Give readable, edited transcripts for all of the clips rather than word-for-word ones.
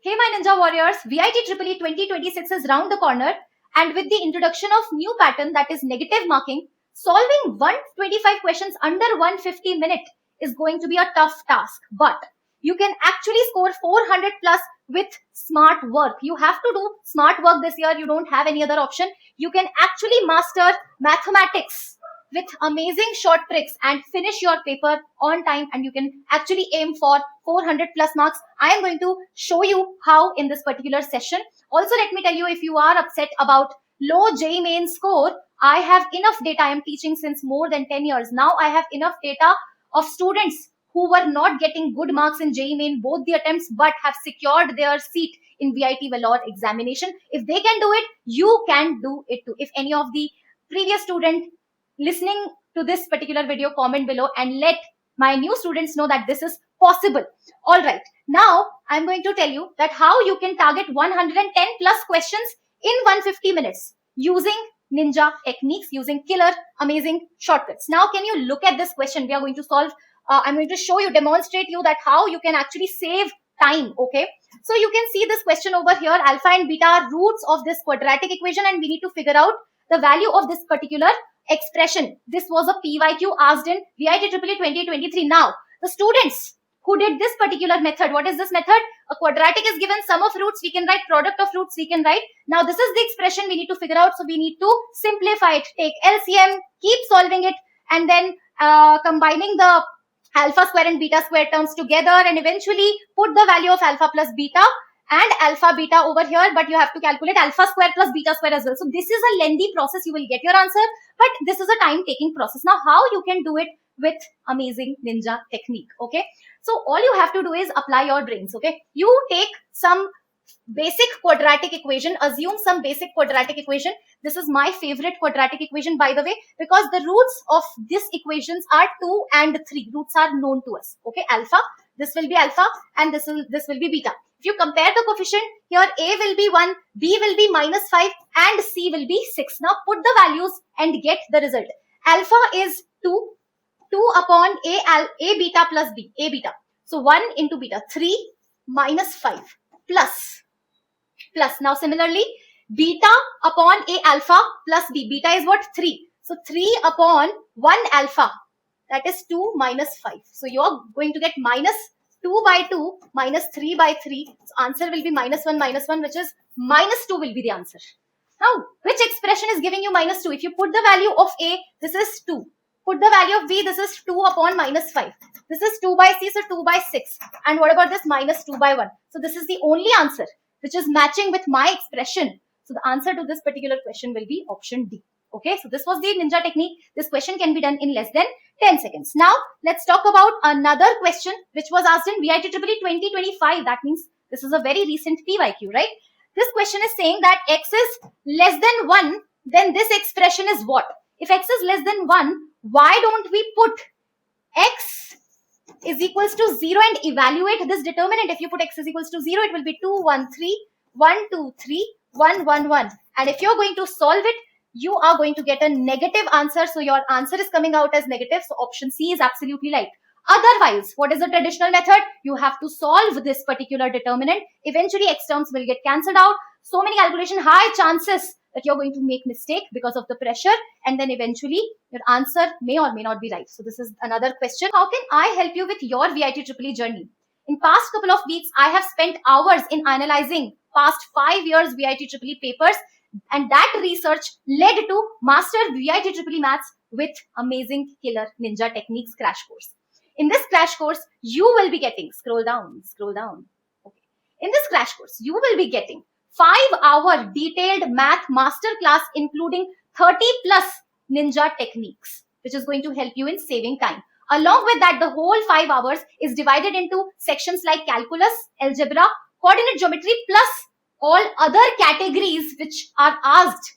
Hey my Ninja Warriors, VIT EEE 2026 is round the corner, and with the introduction of new pattern, that is negative marking, solving 125 questions under 150 minutes is going to be a tough task. But you can actually score 400 plus with smart work. You have to do smart work this year. You don't have any other option. You can actually master mathematics with amazing short tricks and finish your paper on time, and you can actually aim for 400 plus marks. I am going to show you how in this particular session. Also, let me tell you, if you are upset about low JEE main score, I have enough data. I am teaching since more than 10 years. Now I have enough data of students who were not getting good marks in JEE main both the attempts but have secured their seat in VIT Vellore examination. If they can do it, you can do it too. If any of the previous student listening to this particular video, comment below and let my new students know that this is possible. All right, now I'm going to tell you that how you can target 110 plus questions in 150 minutes using ninja techniques, using killer amazing shortcuts. Now can you look at this question we are going to solve? I'm going to show you, demonstrate you that how you can actually save time. Okay, so you can see this question over here. Alpha and beta are roots of this quadratic equation, and we need to figure out the value of this particular expression. This was a PYQ asked in VIT EEE 2023. Now, the students who did this particular method, what is this method? A quadratic is given, sum of roots we can write, product of roots we can write. Now, this is the expression we need to figure out. So, we need to simplify it, take LCM, keep solving it, and then combining the alpha square and beta square terms together, and eventually put the value of alpha plus beta and alpha beta over here, but you have to calculate alpha square plus beta square as well. So this is a lengthy process. You will get your answer, but this is a time taking process. Now how you can do it with amazing ninja technique? Okay, so all you have to do is apply your brains. Okay, you take some basic quadratic equation, assume some basic quadratic equation. This is my favorite quadratic equation, by the way, because the roots of these equations are 2 and 3. Roots are known to us. Okay, alpha, this will be alpha, and this will be beta. If you compare the coefficient, here A will be 1, B will be -5, and C will be 6. Now put the values and get the result. Alpha is 2 upon A beta plus B, A beta. So 1 into beta, 3 minus 5 plus. Now similarly, beta upon A alpha plus B. Beta is what? 3. So 3 upon 1 alpha, that is 2 minus 5. So you are going to get minus 2 by 2 minus 3 by 3. So answer will be -1, which is -2 will be the answer. Now, which expression is giving you -2? If you put the value of A, this is 2. Put the value of B, this is 2 upon -5. This is 2 by C, so 2 by 6. And what about this? -2 by 1. So this is the only answer which is matching with my expression. So the answer to this particular question will be option D. Okay, so this was the ninja technique. This question can be done in less than 10 seconds. Now, let's talk about another question which was asked in VIT EEE 2025. That means this is a very recent PYQ, right? This question is saying that x is less than 1, then this expression is what? If x is less than 1, why don't we put x is equals to 0 and evaluate this determinant? If you put x is equals to 0, it will be 2, 1, 3, 1, 2, 3, 1, 1, 1. And if you're going to solve it, you are going to get a negative answer. So your answer is coming out as negative. So option C is absolutely right. Otherwise, what is the traditional method? You have to solve this particular determinant. Eventually, x terms will get cancelled out. So many calculation, high chances that you're going to make mistake because of the pressure. And then eventually, your answer may or may not be right. So this is another question. How can I help you with your VIT EEE journey? In past couple of weeks, I have spent hours in analyzing past 5 years VIT EEE papers. And that research led to Master VIT EEE Maths with amazing killer ninja techniques crash course. In this crash course, you will be getting, scroll down. Okay. In this crash course, you will be getting 5-hour detailed math masterclass, including 30 plus ninja techniques, which is going to help you in saving time. Along with that, the whole 5 hours is divided into sections like calculus, algebra, coordinate geometry, plus all other categories which are asked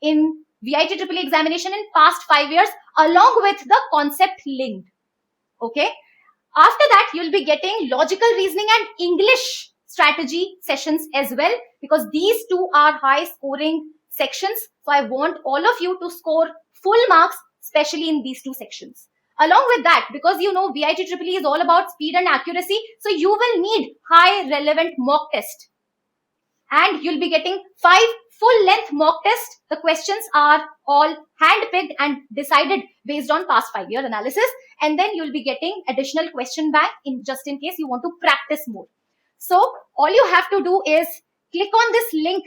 in VIT EEE examination in past 5 years, along with the concept linked. Okay. After that, you'll be getting logical reasoning and English strategy sessions as well, because these two are high scoring sections. So I want all of you to score full marks, especially in these two sections. Along with that, because you know VIT EEE is all about speed and accuracy, so you will need high relevant mock test and you'll be getting 5 full-length mock tests. The questions are all hand-picked and decided based on past 5-year analysis. And then you'll be getting additional question bank just in case you want to practice more. So all you have to do is click on this link,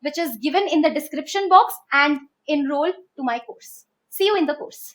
which is given in the description box, and enroll to my course. See you in the course.